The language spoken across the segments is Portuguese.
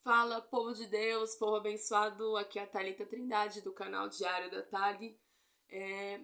Fala, povo de Deus, povo abençoado, aqui é a Thalita Trindade do canal Diário da Thali,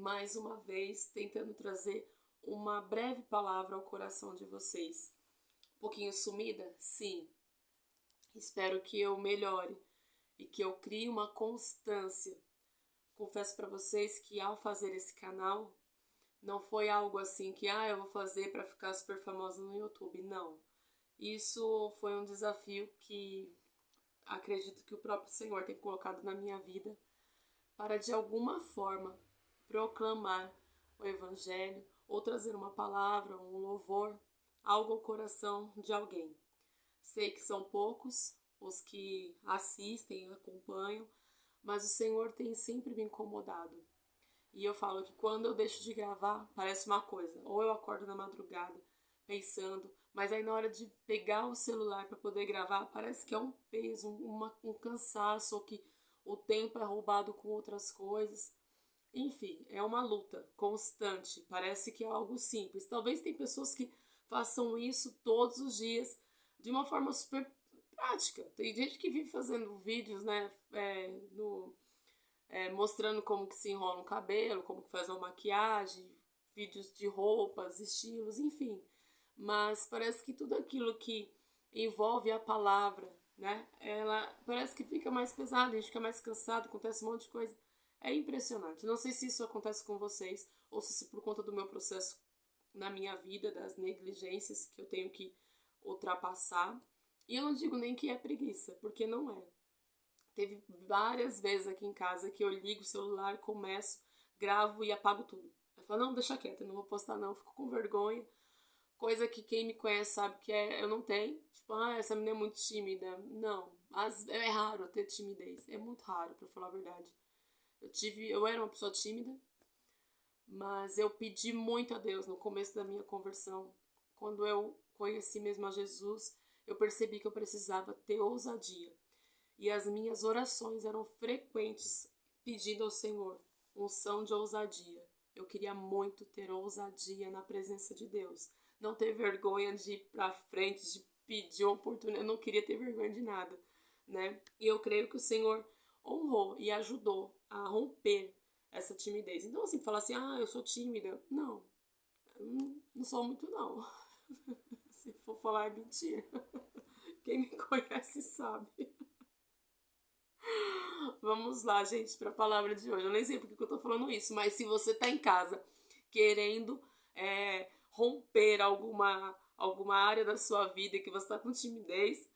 mais uma vez tentando trazer uma breve palavra ao coração de vocês. Um pouquinho sumida? Sim. Espero que eu melhore e que eu crie uma constância. Confesso para vocês que ao fazer esse canal, não foi algo assim que eu vou fazer para ficar super famosa no YouTube, não. Isso foi um desafio que acredito que o próprio Senhor tem colocado na minha vida para de alguma forma proclamar o Evangelho ou trazer uma palavra, um louvor, algo ao coração de alguém. Sei que são poucos os que assistem, acompanham, mas o Senhor tem sempre me incomodado. E eu falo que quando eu deixo de gravar, parece uma coisa. Ou eu acordo na madrugada pensando, mas aí na hora de pegar o celular para poder gravar, parece que é um peso, um cansaço, ou que o tempo é roubado com outras coisas. Enfim, é uma luta constante. Parece que é algo simples. Talvez tem pessoas que façam isso todos os dias de uma forma super prática. Tem gente que vive fazendo vídeos, né, mostrando como que se enrola um cabelo, como que faz uma maquiagem, vídeos de roupas, estilos, enfim. Mas parece que tudo aquilo que envolve a palavra, né, ela parece que fica mais pesada, a gente fica mais cansado, acontece um monte de coisa. É impressionante. Não sei se isso acontece com vocês ou se por conta do meu processo na minha vida, das negligências que eu tenho que ultrapassar. E eu não digo nem que é preguiça, porque não é. Teve várias vezes aqui em casa que eu ligo o celular, começo, gravo e apago tudo. Eu falo, não, deixa quieto, eu não vou postar não, fico com vergonha. Coisa que quem me conhece sabe que eu não tenho. Tipo, essa menina é muito tímida. Não, é raro eu ter timidez. É muito raro, pra falar a verdade. Eu era uma pessoa tímida, mas eu pedi muito a Deus no começo da minha conversão. Quando eu conheci mesmo a Jesus, eu percebi que eu precisava ter ousadia. E as minhas orações eram frequentes, pedindo ao Senhor unção de ousadia. Eu queria muito ter ousadia na presença de Deus. Não ter vergonha de ir pra frente, de pedir uma oportunidade. Eu não queria ter vergonha de nada, né? E eu creio que o Senhor honrou e ajudou a romper essa timidez. Então, assim, falar assim, eu sou tímida. Não, não sou muito, não. Se for falar, é mentira. Quem me conhece sabe. Vamos lá, gente, para a palavra de hoje. Eu nem sei porque que eu tô falando isso, mas se você tá em casa querendo romper alguma área da sua vida e que você tá com timidez,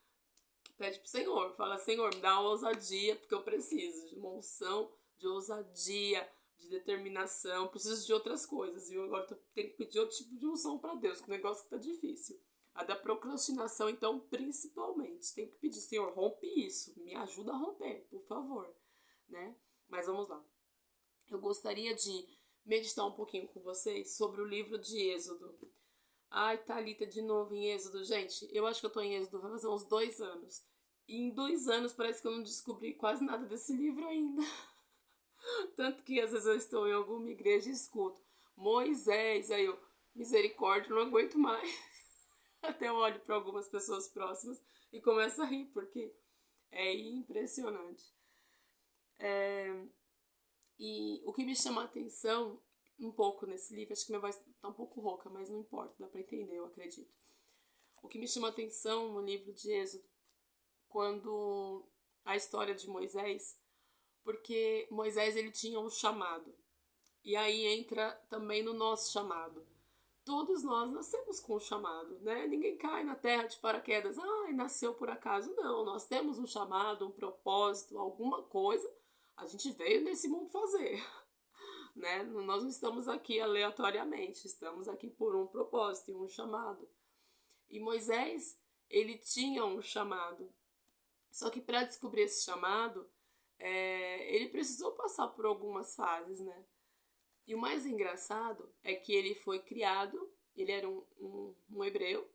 pede pro Senhor. Fala, Senhor, me dá uma ousadia, porque eu preciso de uma unção, de ousadia, de determinação. Preciso de outras coisas, viu? Agora eu tenho que pedir outro tipo de unção para Deus, que o negócio tá difícil. A da procrastinação, então, principalmente. Tem que pedir, Senhor, rompe isso. Me ajuda a romper, por favor. Né? Mas vamos lá. Eu gostaria de meditar um pouquinho com vocês sobre o livro de Êxodo. Ai, Thalita, de novo em Êxodo. Gente, eu acho que eu tô em Êxodo vai fazer uns 2 anos. E em 2 anos parece que eu não descobri quase nada desse livro ainda. Tanto que às vezes eu estou em alguma igreja e escuto Moisés, aí eu, misericórdia, não aguento mais. Até eu olho para algumas pessoas próximas e começo a rir, porque é impressionante. E o que me chama a atenção um pouco nesse livro, acho que minha voz tá um pouco rouca, mas não importa, dá para entender, eu acredito. O que me chama a atenção no livro de Êxodo, quando a história de Moisés, porque Moisés ele tinha um chamado, e aí entra também no nosso chamado. Todos nós nascemos com um chamado, né? Ninguém cai na terra de paraquedas, nasceu por acaso. Não, nós temos um chamado, um propósito, alguma coisa a gente veio nesse mundo fazer, né? Nós não estamos aqui aleatoriamente, estamos aqui por um propósito e um chamado. E Moisés, ele tinha um chamado. Só que para descobrir esse chamado, ele precisou passar por algumas fases, né? E o mais engraçado é que ele foi criado, ele era um hebreu,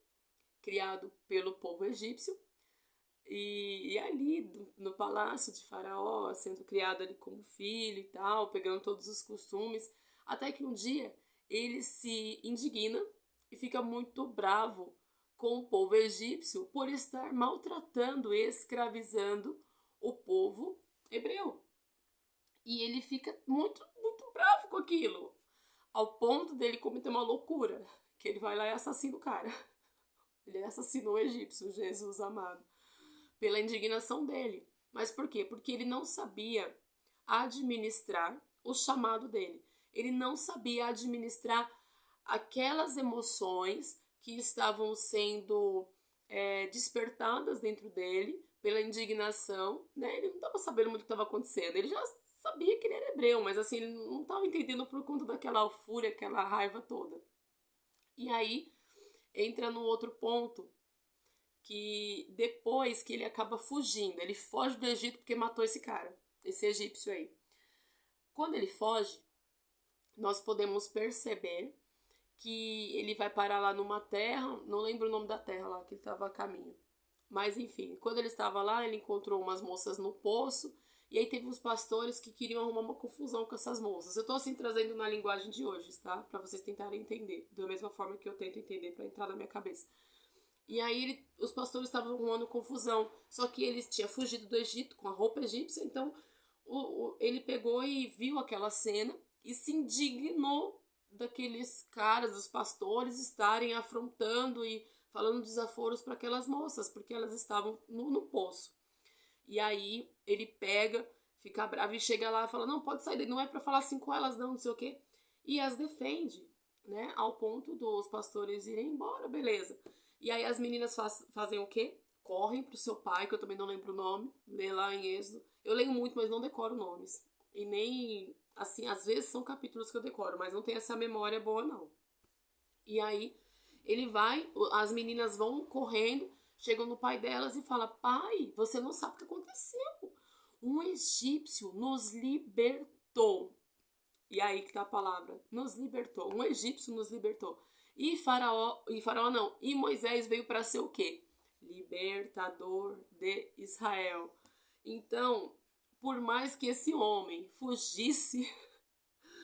criado pelo povo egípcio, e ali no palácio de Faraó, sendo criado ali como filho e tal, pegando todos os costumes, até que um dia ele se indigna e fica muito bravo com o povo egípcio por estar maltratando e escravizando o povo hebreu. E ele fica muito, muito bravo com aquilo, ao ponto dele cometer uma loucura, que ele vai lá e assassina o cara. Ele assassinou o egípcio, Jesus amado, pela indignação dele. Mas por quê? Porque ele não sabia administrar o chamado dele. Ele não sabia administrar aquelas emoções que estavam sendo despertadas dentro dele pela indignação, né? Ele não estava sabendo muito o que estava acontecendo. Ele já sabia que ele era hebreu, mas assim, ele não estava entendendo por conta daquela fúria, aquela raiva toda. E aí entra no outro ponto, que depois que ele acaba fugindo, ele foge do Egito porque matou esse cara, esse egípcio aí. Quando ele foge, nós podemos perceber que ele vai parar lá numa terra, não lembro o nome da terra lá que ele estava a caminho. Mas enfim, quando ele estava lá, ele encontrou umas moças no poço, e aí teve uns pastores que queriam arrumar uma confusão com essas moças. Eu tô assim trazendo na linguagem de hoje, tá? Pra vocês tentarem entender, da mesma forma que eu tento entender pra entrar na minha cabeça. E aí os pastores estavam arrumando confusão, só que eles tinham fugido do Egito com a roupa egípcia, então ele pegou e viu aquela cena e se indignou daqueles caras, dos pastores, estarem afrontando e falando desaforos para aquelas moças, porque elas estavam no poço. E aí ele pega, fica bravo e chega lá e fala, não, pode sair daí, não é para falar assim com elas não sei o quê. E as defende, né, ao ponto dos pastores irem embora, beleza. E aí as meninas fazem o quê? Correm pro seu pai, que eu também não lembro o nome, lê lá em Êxodo. Eu leio muito, mas não decoro nomes. E nem, assim, às vezes são capítulos que eu decoro, mas não tenho essa memória boa, não. E aí ele vai, as meninas vão correndo, chegam no pai delas e falam, pai, você não sabe o que aconteceu. Um egípcio nos libertou. E aí que tá a palavra, nos libertou. Um egípcio nos libertou. E Faraó não, e Moisés veio para ser o quê? Libertador de Israel. Então, por mais que esse homem fugisse,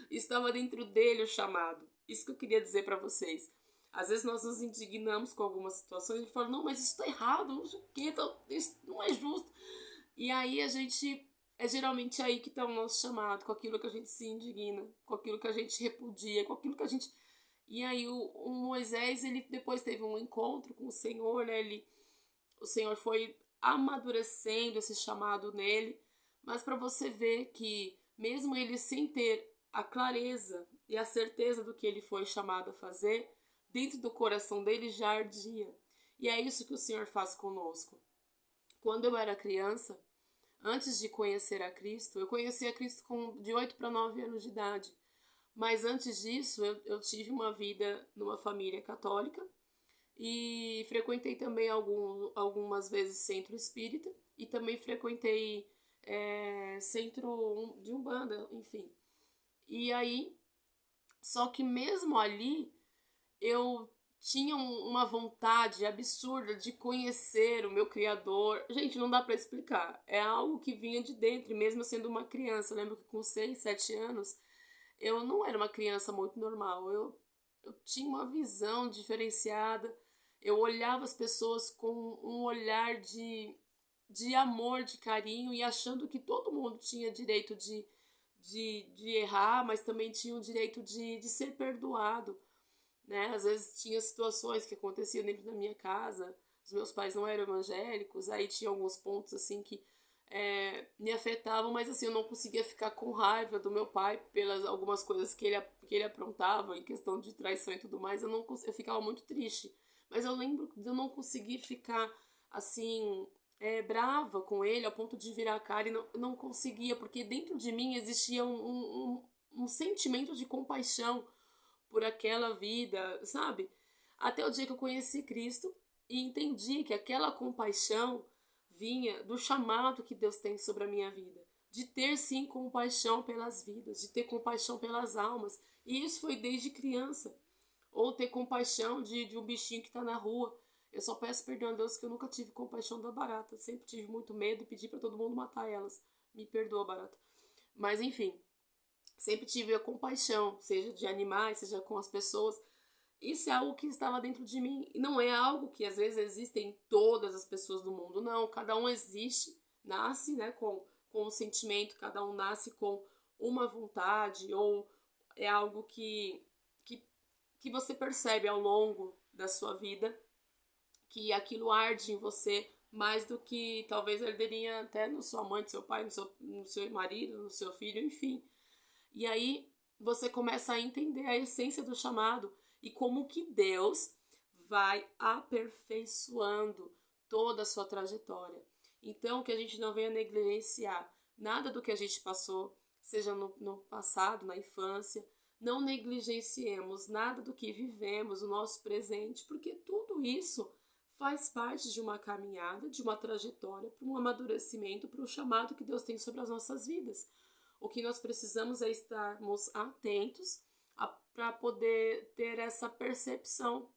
estava dentro dele o chamado. Isso que eu queria dizer para vocês. Às vezes nós nos indignamos com algumas situações e falamos, não, mas isso tá errado, não sei o quê, isso não é justo. E aí a gente, é geralmente aí que tá o nosso chamado, com aquilo que a gente se indigna, com aquilo que a gente repudia, com aquilo que a gente... E aí o Moisés, ele depois teve um encontro com o Senhor, né? O Senhor foi amadurecendo esse chamado nele, mas para você ver que mesmo ele sem ter a clareza e a certeza do que ele foi chamado a fazer, dentro do coração dele já ardia. E é isso que o Senhor faz conosco. Quando eu era criança, antes de conhecer a Cristo, eu conheci a Cristo de 8 para 9 anos de idade. Mas antes disso, eu tive uma vida numa família católica e frequentei também algumas vezes centro espírita e também frequentei centro de Umbanda, enfim. E aí, só que mesmo ali, eu tinha uma vontade absurda de conhecer o meu Criador. Gente, não dá pra explicar. É algo que vinha de dentro, mesmo sendo uma criança. Eu lembro que com 6, 7 anos, eu não era uma criança muito normal. Eu tinha uma visão diferenciada. Eu olhava as pessoas com um olhar de amor, de carinho, e achando que todo mundo tinha direito de errar, mas também tinha o direito de ser perdoado. Né? Às vezes tinha situações que aconteciam dentro da minha casa, os meus pais não eram evangélicos, aí tinha alguns pontos assim que me afetavam, mas assim, eu não conseguia ficar com raiva do meu pai pelas algumas coisas que ele aprontava em questão de traição e tudo mais, eu ficava muito triste. Mas eu lembro de eu não conseguir ficar assim, brava com ele, ao ponto de virar a cara, e não conseguia, porque dentro de mim existia um sentimento de compaixão por aquela vida, sabe? Até o dia que eu conheci Cristo e entendi que aquela compaixão vinha do chamado que Deus tem sobre a minha vida. De ter, sim, compaixão pelas vidas, de ter compaixão pelas almas. E isso foi desde criança. Ou ter compaixão de um bichinho que está na rua. Eu só peço perdão a Deus que eu nunca tive compaixão da barata. Sempre tive muito medo e pedi para todo mundo matar elas. Me perdoa, barata. Mas, enfim, sempre tive a compaixão, seja de animais, seja com as pessoas. isso é algo que estava dentro de mim. E não é algo que às vezes existe em todas as pessoas do mundo, não. Cada um existe, nasce, né, com um sentimento, cada um nasce com uma vontade, ou é algo que você percebe ao longo da sua vida, que aquilo arde em você mais do que talvez arderia até no sua mãe, no seu pai, no seu marido, no seu filho, enfim. E aí você começa a entender a essência do chamado e como que Deus vai aperfeiçoando toda a sua trajetória. Então, que a gente não venha negligenciar nada do que a gente passou, seja no passado, na infância. Não negligenciemos nada do que vivemos, o nosso presente, porque tudo isso faz parte de uma caminhada, de uma trajetória, para um amadurecimento, para o chamado que Deus tem sobre as nossas vidas. O que nós precisamos é estarmos atentos para poder ter essa percepção,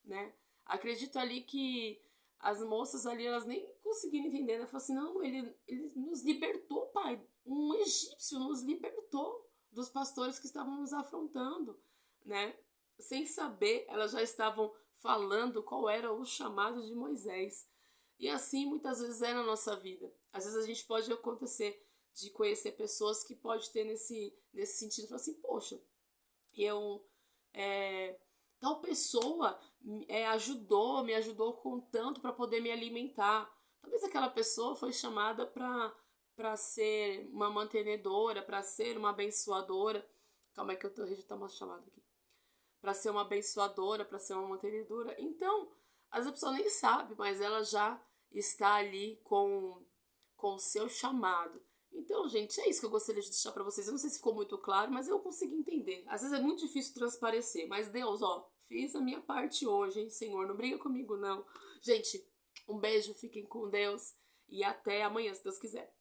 né? Acredito ali que as moças ali, elas nem conseguiram entender, né? Falaram assim, não, ele nos libertou, pai. Um egípcio nos libertou dos pastores que estavam nos afrontando, né? Sem saber, elas já estavam falando qual era o chamado de Moisés. E assim muitas vezes é na nossa vida. Às vezes a gente pode acontecer de conhecer pessoas que pode ter nesse sentido, falar assim, poxa, eu tal pessoa me ajudou com tanto para poder me alimentar. Talvez aquela pessoa foi chamada para ser uma mantenedora, para ser uma abençoadora. Calma aí que eu tô registrando uma chamada aqui. Para ser uma abençoadora, para ser uma mantenedora. Então, às vezes a pessoa nem sabe, mas ela já está ali com o seu chamado. Então, gente, é isso que eu gostaria de deixar para vocês. Eu não sei se ficou muito claro, mas eu consegui entender. Às vezes é muito difícil transparecer, mas Deus, ó, fiz a minha parte hoje, hein, Senhor? Não briga comigo, não. Gente, um beijo, fiquem com Deus e até amanhã, se Deus quiser.